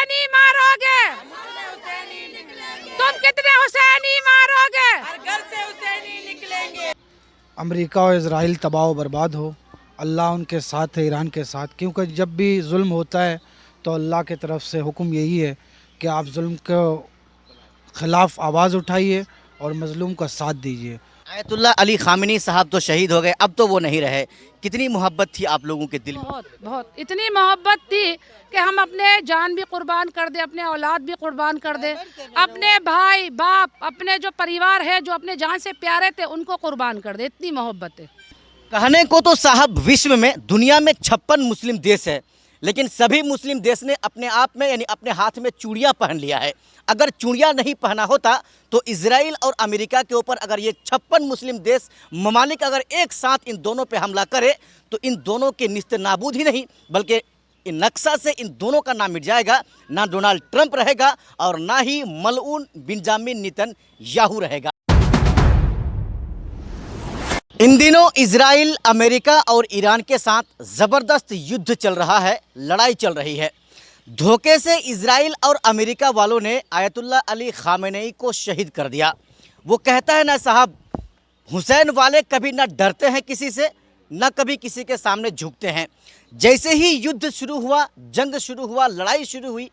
हुसैनी मारोगे? तुम कितने हुसैनी मारोगे? हर घर से हुसैनी निकलेंगे। अमेरिका और इज़राइल तबाह व बर्बाद हो। अल्लाह उनके साथ है, ईरान के साथ, क्योंकि जब भी जुल्म होता है तो अल्लाह की तरफ से हुक्म यही है कि आप जुल्म के ख़िलाफ़ आवाज़ उठाइए और मज़लूम का साथ दीजिए। आयतुल्लाह अली खामिनी साहब तो शहीद हो गए, अब तो वो नहीं रहे। कितनी मोहब्बत थी आप लोगों के दिल में? बहुत बहुत इतनी मोहब्बत थी कि हम अपने जान भी कुर्बान कर दे, अपने औलाद भी कुर्बान कर दे, अपने भाई बाप, अपने जो परिवार है जो अपने जान से प्यारे थे उनको कुर्बान कर दे, इतनी मोहब्बत है। कहने को तो साहब विश्व में, दुनिया में 56 मुस्लिम देश है, लेकिन सभी मुस्लिम देश ने अपने आप में यानी अपने हाथ में चूड़ियाँ पहन लिया है। अगर चूड़ियाँ नहीं पहना होता तो इजराइल और अमेरिका के ऊपर अगर ये 56 मुस्लिम देश ममालिक अगर एक साथ इन दोनों पे हमला करे तो इन दोनों के निस्ते नाबूद ही नहीं बल्कि इन नक्शा से इन दोनों का नाम मिट जाएगा। ना डोनाल्ड ट्रंप रहेगा और ना ही मलऊन बेंजामिन नेतन्याहू रहेगा। इन दिनों इजराइल, अमेरिका और ईरान के साथ ज़बरदस्त युद्ध चल रहा है, लड़ाई चल रही है। धोखे से इजराइल और अमेरिका वालों ने आयतुल्लाह अली खामेनेई को शहीद कर दिया। वो कहता है ना साहब, हुसैन वाले कभी ना डरते हैं किसी से, ना कभी किसी के सामने झुकते हैं। जैसे ही युद्ध शुरू हुआ, जंग शुरू हुआ, लड़ाई शुरू हुई,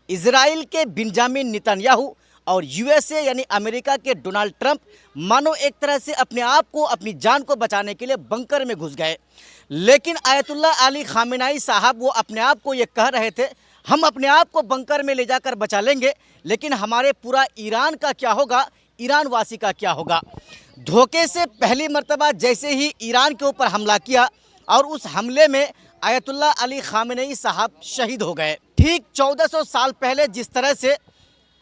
इजराइल के बेंजामिन नेतन्याहू और यूएसए यानी अमेरिका के डोनाल्ड ट्रंप मानो एक तरह से अपने आप को, अपनी जान को बचाने के लिए बंकर में घुस गए। लेकिन आयतुल्लाह अली खामेनेई साहब वो अपने आप को ये कह रहे थे, हम अपने आप को बंकर में ले जाकर बचा लेंगे, लेकिन हमारे पूरा ईरान का क्या होगा, ईरान वासी का क्या होगा। धोखे से पहली मर्तबा जैसे ही ईरान के ऊपर हमला किया और उस हमले में आयतुल्लाह अली खामेनेई साहब शहीद हो गए। ठीक 1400 साल पहले जिस तरह से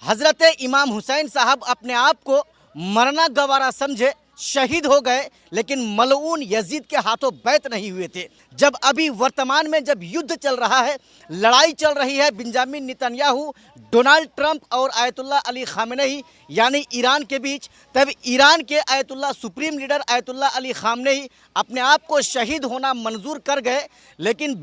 हज़रत इमाम हुसैन साहब अपने आप को मरना गवारा समझे शहीद हो गए, लेकिन मलऊन यजीद के हाथों बैत नहीं हुए थे। जब अभी वर्तमान में जब युद्ध चल रहा है, लड़ाई चल रही है बेंजामिन नेतन्याहू, डोनाल्ड ट्रंप और आयतुल्लाह अली खामेनेई यानी ईरान के बीच, तब ईरान के Ayatollah supreme leader Ayatollah Ali Khamenei अपने आप को शहीद होना मंजूर कर गए, लेकिन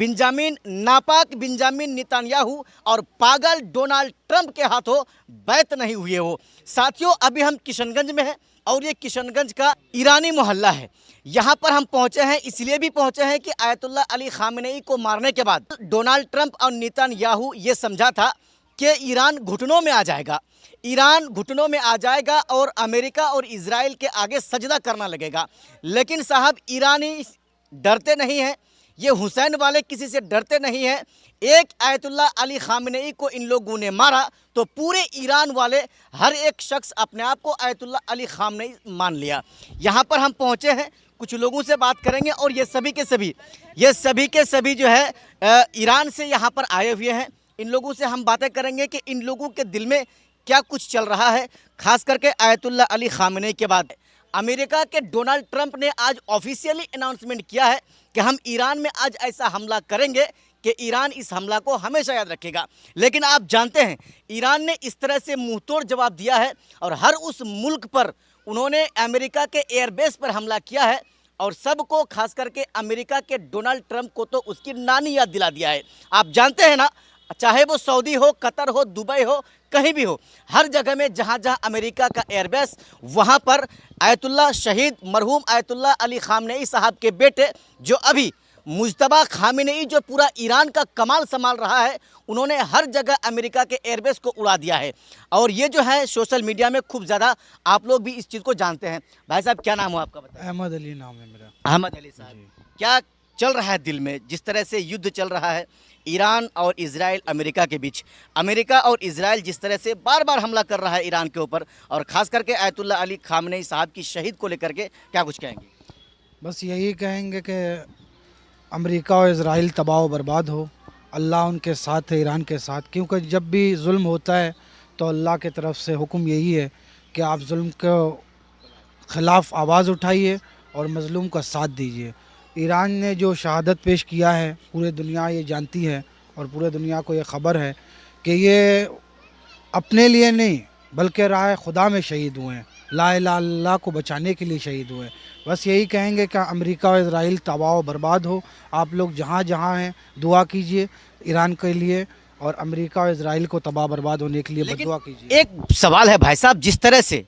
नापाक बेंजामिन नेतन्याहू और पागल डोनाल्ड ट्रंप के हाथों बैत नहीं हुए हो। साथियों, अभी हम किशनगंज में हैं और ये किशनगंज का ईरानी मोहल्ला है। यहाँ पर हम पहुँचे हैं, इसलिए भी पहुँचे हैं कि आयतुल्लाह अली खामेनेई को मारने के बाद डोनाल्ड ट्रंप और नेतन्याहू ये समझा था कि ईरान घुटनों में आ जाएगा, ईरान घुटनों में आ जाएगा और अमेरिका और इजराइल के आगे सजदा करना लगेगा। लेकिन साहब, ईरानी डरते नहीं हैं, ये हुसैन वाले किसी से डरते नहीं हैं। एक आयतुल्लाह अली खामेनेई को इन लोगों ने मारा तो पूरे ईरान वाले हर एक शख्स अपने आप को आयतुल्लाह अली खामेनेई मान लिया। यहाँ पर हम पहुँचे हैं, कुछ लोगों से बात करेंगे और ये सभी के सभी जो है ईरान से यहाँ पर आए हुए हैं। इन लोगों से हम बातें करेंगे कि इन लोगों के दिल में क्या कुछ चल रहा है, खास करके आयतुल्लाह अली खामेनेई के बाद। अमेरिका के डोनाल्ड ट्रंप ने आज ऑफिशियली अनाउंसमेंट किया है कि हम ईरान में आज ऐसा हमला करेंगे कि ईरान इस हमला को हमेशा याद रखेगा। लेकिन आप जानते हैं, ईरान ने इस तरह से मुंहतोड़ जवाब दिया है और हर उस मुल्क पर उन्होंने अमेरिका के एयरबेस पर हमला किया है और सबको, खास करके अमेरिका के डोनाल्ड ट्रंप को तो उसकी नानी याद दिला दिया है। आप जानते हैं ना, चाहे वो सऊदी हो, कतर हो, दुबई हो, कहीं भी हो, हर जगह में जहाँ जहाँ अमेरिका का एयरबेस, वहाँ पर आयतुल्लाह शहीद मरहूम आयतुल्लाह अली खामेनेई साहब के बेटे जो अभी मुज्तबा खामेनेई जो पूरा ईरान का कमाल संभाल रहा है, उन्होंने हर जगह अमेरिका के एयरबेस को उड़ा दिया है। और ये जो है सोशल मीडिया में खूब ज़्यादा आप लोग भी इस चीज़ को जानते हैं। भाई साहब, क्या नाम हो आपका, बताइए। अहमद अली नाम है मेरा। अहमद अली साहब, क्या चल रहा है दिल में जिस तरह से युद्ध चल रहा है ईरान और इजराइल, अमेरिका के बीच? अमेरिका और इजराइल जिस तरह से बार बार हमला कर रहा है ईरान के ऊपर, और ख़ास करके आयतुल्लाह अली खामेनेई साहब की शहीद को लेकर के क्या कुछ कहेंगे? बस यही कहेंगे कि अमेरिका और इज़राइल तबाह व बर्बाद हो। अल्लाह उनके साथ है, ईरान के साथ, क्योंकि जब भी जुल्म होता है तो अल्लाह की तरफ से हुक्म यही है कि आप जुल्म के ख़िलाफ़ आवाज़ उठाइए और मज़लूम का साथ दीजिए। ईरान ने जो शहादत पेश किया है, पूरी दुनिया ये जानती है और पूरे दुनिया को ये ख़बर है कि ये अपने लिए नहीं बल्कि राह खुदा में शहीद हुए हैं, ला इलाहा इल्लल्लाह को बचाने के लिए शहीद हुए। बस यही कहेंगे कि अमेरिका और इज़राइल तबाह व बर्बाद हो। आप लोग जहाँ जहाँ हैं दुआ कीजिए ईरान के लिए और अमेरिका और इसराइल को तबाह बर्बाद होने के लिए लेकिन बदुआ कीजिए। एक सवाल है भाई साहब, जिस तरह से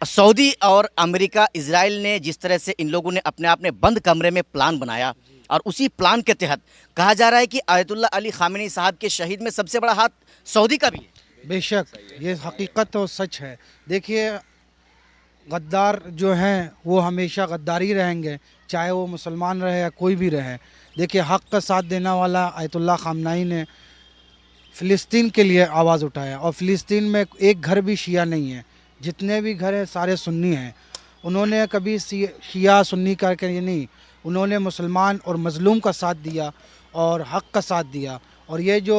सऊदी और अमेरिका इजराइल ने जिस तरह से इन लोगों ने अपने आप में बंद कमरे में प्लान बनाया और उसी प्लान के तहत कहा जा रहा है कि आयतुल्ला अली खामेनी साहब के शहीद में सबसे बड़ा हाथ सऊदी का भी है। बेशक ये हकीकत और सच है। देखिए गद्दार जो हैं वो हमेशा गद्दारी रहेंगे, चाहे वो मुसलमान रहे या कोई भी रहे। देखिए हक़ का साथ देने वाला आयतुल्ला खामनाई ने फ़िलिस्तीन के लिए आवाज़ उठाया और फ़िलिस्तीन में एक घर भी शिया नहीं है, जितने भी घर हैं सारे सुन्नी हैं। उन्होंने कभी शिया सुन्नी करके ये नहीं, उन्होंने मुसलमान और मज़लूम का साथ दिया और हक़ का साथ दिया। और ये जो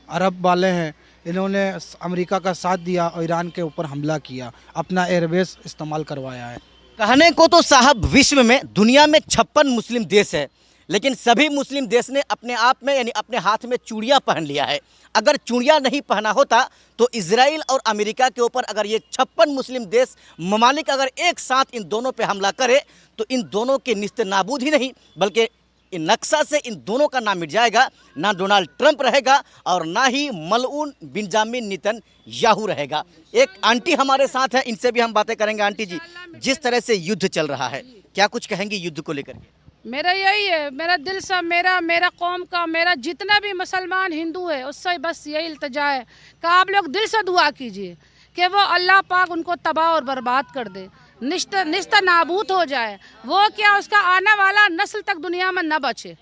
अरब वाले हैं इन्होंने अमेरिका का साथ दिया और ईरान के ऊपर हमला किया, अपना एयरबेस इस्तेमाल करवाया है। कहने को तो साहब विश्व में दुनिया में 56 मुस्लिम देश है, लेकिन सभी मुस्लिम देश ने अपने आप में यानी अपने हाथ में चूड़ियाँ पहन लिया है। अगर चूड़ियाँ नहीं पहना होता तो इजराइल और अमेरिका के ऊपर अगर ये 56 मुस्लिम देश ममालिक अगर एक साथ इन दोनों पे हमला करे तो इन दोनों के निस्ते नाबूद ही नहीं बल्कि इन नक्शा से इन दोनों का नाम मिट जाएगा। ना डोनाल्ड ट्रंप रहेगा और ना ही मलऊन बेंजामिन नेतन्याहू रहेगा। एक आंटी हमारे साथ है, इनसे भी हम बातें करेंगे। आंटी जी, जिस तरह से युद्ध चल रहा है क्या कुछ कहेंगी युद्ध को लेकर के? मेरा यही है, मेरा दिल सा मेरा कौम का, मेरा जितना भी मुसलमान हिंदू है उससे बस यही इल्तिजा है कि आप लोग दिल से दुआ कीजिए कि वो अल्लाह पाक उनको तबाह और बर्बाद कर दे, निस्ता नाबूद हो जाए। वो क्या उसका आने वाला नस्ल तक दुनिया में न बचे,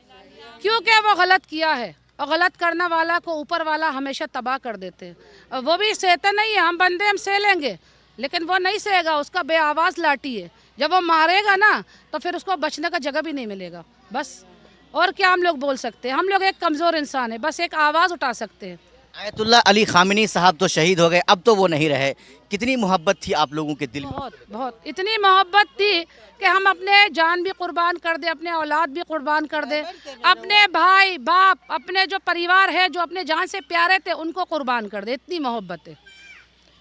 क्योंकि वो गलत किया है और गलत करने वाला को ऊपर वाला हमेशा तबाह कर देते हैं। वो भी सहते नहीं है, हम बंदे हम सह लेंगे लेकिन वो नहीं सहेगा, उसका बे आवाज़ लाठी है। जब वो मारेगा ना तो फिर उसको बचने का जगह भी नहीं मिलेगा। बस और क्या हम लोग बोल सकते हैं, हम लोग एक कमज़ोर इंसान है, बस एक आवाज़ उठा सकते हैं। आयतुल्ला अली खामेनी साहब तो शहीद हो गए, अब तो वो नहीं रहे। कितनी मोहब्बत थी आप लोगों के दिल में? बहुत बहुत इतनी मोहब्बत थी कि हम अपने जान भी कुर्बान कर दे, अपने औलाद भी कुर्बान कर दे, अपने भाई बाप अपने जो परिवार है जो अपने जान से प्यारे थे उनको कुर्बान कर दे। इतनी मोहब्बत है,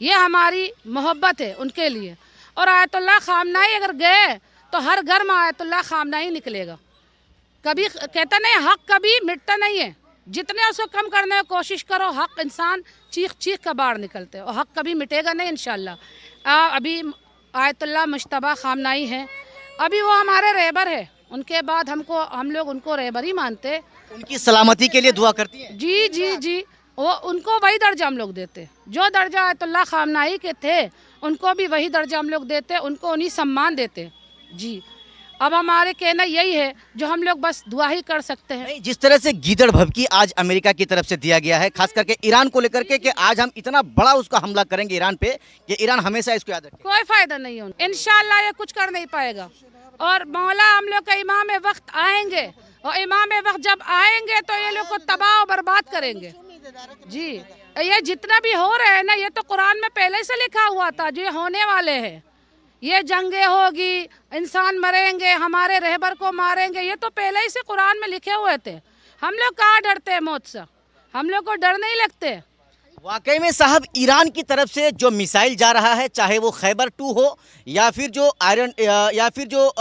ये हमारी मोहब्बत है उनके लिए। और आयतुल्ला खामनाई अगर गए तो हर घर में आयतुल्ला खामनाई निकलेगा। कभी कहता नहीं हक कभी मिटता नहीं है, जितने उसको कम करने की कोशिश करो हक इंसान चीख चीख कर बाहर निकलते हैं और हक कभी मिटेगा नहीं इंशाल्लाह। अभी आयतुल्ला मुश्तबा खामनाई हैं, अभी वो हमारे रहबर है, उनके बाद हम लोग उनको रहबर ही मानते। उनकी सलामती के लिए दुआ करती हैं? जी जी जी, वो उनको वही दर्जा हम लोग देते जो दर्जा आयतुल्ला खामनाई के थे, उनको भी वही दर्जा हम लोग देते, उनको उन्हीं सम्मान देते जी। अब हमारे कहना यही है जो हम लोग बस दुआ ही कर सकते हैं। नहीं, जिस तरह से गीदड़ भभकी आज अमेरिका की तरफ से दिया गया है, खास करके ईरान को लेकर के कि आज हम इतना बड़ा उसका हमला करेंगे ईरान पे कि ईरान हमेशा इसको याद रखे। कोई फायदा नहीं है, इंशाल्लाह ये कुछ कर नहीं पाएगा। और मौला हम लोग का इमाम वक्त आएंगे और इमाम वक्त जब आएंगे तो ये लोग को तबाह और बर्बाद करेंगे जी। ये जितना भी हो रहा है ना, ये तो कुरान में पहले से लिखा हुआ था जो ये होने वाले हैं। ये जंगे होगी, इंसान मरेंगे, हमारे रहबर को मारेंगे, ये तो पहले ही से कुरान में लिखे हुए थे। हम लोग कहाँ डरते हैं मौत से, हम लोग को डर नहीं लगते। वाकई में साहब ईरान की तरफ से जो मिसाइल जा रहा है, चाहे वो खैबर 2 हो या फिर जो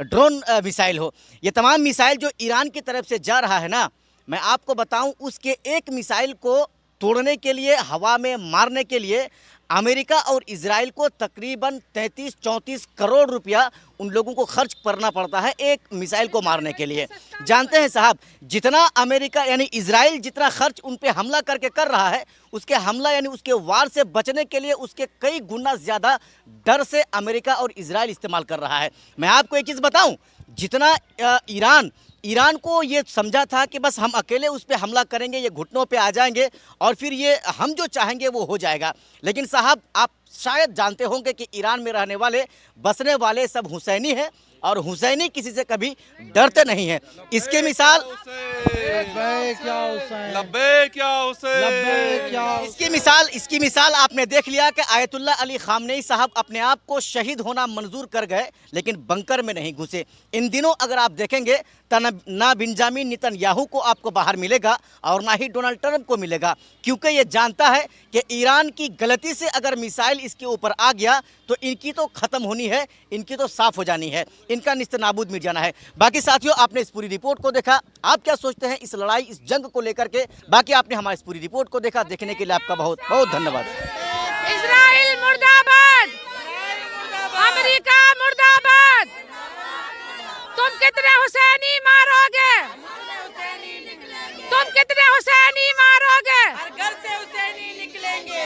ड्रोन मिसाइल हो, ये तमाम मिसाइल जो ईरान की तरफ से जा रहा है ना, मैं आपको बताऊं उसके एक मिसाइल को तोड़ने के लिए, हवा में मारने के लिए अमेरिका और इजराइल को तकरीबन 33-34 करोड़ रुपया उन लोगों को खर्च करना पड़ता है एक मिसाइल को मारने के लिए। जानते हैं साहब, जितना अमेरिका यानी इजराइल जितना खर्च उन पे हमला करके कर रहा है, उसके हमला यानी उसके वार से बचने के लिए उसके कई गुना ज़्यादा डर से अमेरिका और इजराइल इस्तेमाल कर रहा है। मैं आपको एक चीज़ बताऊँ, जितना ईरान को ये समझा था कि बस हम अकेले उस पर हमला करेंगे, ये घुटनों पे आ जाएंगे और फिर ये हम जो चाहेंगे वो हो जाएगा। लेकिन साहब आप शायद जानते होंगे कि ईरान में रहने वाले बसने वाले सब हुसैनी हैं और हुसैनी किसी से कभी डरते नहीं हैं। इसके मिसाल इसकी मिसाल आपने देख लिया कि आयतुल्ला अली खामनेई साहब अपने आप को शहीद होना मंजूर कर गए लेकिन बंकर में नहीं घुसे। इन दिनों अगर आप देखेंगे तो ना बेंजामिन नेतन्याहू को आपको बाहर मिलेगा और ना ही डोनाल्ड ट्रंप को मिलेगा, क्योंकि ये जानता है कि ईरान की गलती से अगर मिसाइल इजराइल इसके ऊपर आ गया तो इनकी तो ख़त्म होनी है, इनकी तो साफ हो जानी है, इनका निस्तनाबूद मिट जाना है। बाकी साथियों, आपने इस पूरी रिपोर्ट को देखा, आप क्या सोचते हैं इस लड़ाई, इस जंग को लेकर के? बाकी आपने हमारी इस पूरी रिपोर्ट को देखा, देखने के लिए आपका बहुत बहुत धन्यवाद। इजराइल मुर्दाबाद, अमेरिका मुर्दाबाद, तुम कितने हुसैनी